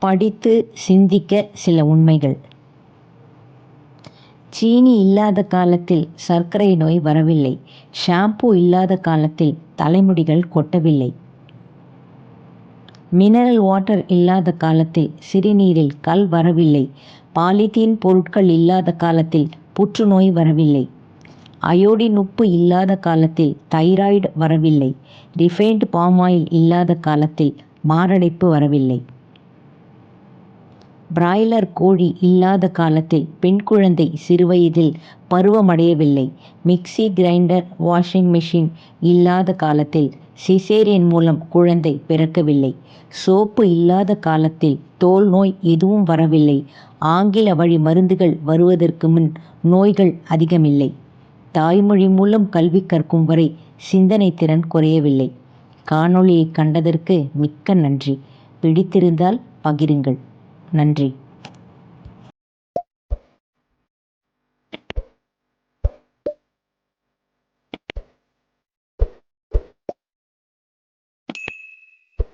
படித்து சிந்திக்க சில உண்மைகள். சீனி இல்லாத காலத்தில் சர்க்கரை நோய் வரவில்லை. ஷாம்பு இல்லாத காலத்தில் தலைமுடிகள் கொட்டவில்லை. மினரல் வாட்டர் இல்லாத காலத்தில் சிறுநீரில் கல் வரவில்லை. பாலித்தீன் பொருட்கள் இல்லாத காலத்தில் புற்றுநோய் வரவில்லை. அயோடின் உப்பு இல்லாத காலத்தில் தைராய்டு வரவில்லை. ரிஃபைன்டு பாமாயில் இல்லாத காலத்தில் மாரடைப்பு வரவில்லை. பிராய்லர் கோழி இல்லாத காலத்தில் பெண் குழந்தை சிறுவயதில் பருவமடையவில்லை. மிக்சி, கிரைண்டர், வாஷிங் மெஷின் இல்லாத காலத்தில் சிசேரியன் மூலம் குழந்தை பிறக்கவில்லை. சோப்பு இல்லாத காலத்தில் தோல் நோய் எதுவும் வரவில்லை. ஆங்கில வழி மருந்துகள் வருவதற்கு முன் நோய்கள் அதிகமில்லை. தாய்மொழி மூலம் கல்வி கற்கும் வரை சிந்தனை திறன் குறையவில்லை. காணொளியை கண்டதற்கு மிக்க நன்றி. பிடித்திருந்தால் பகிருங்கள். நன்றி.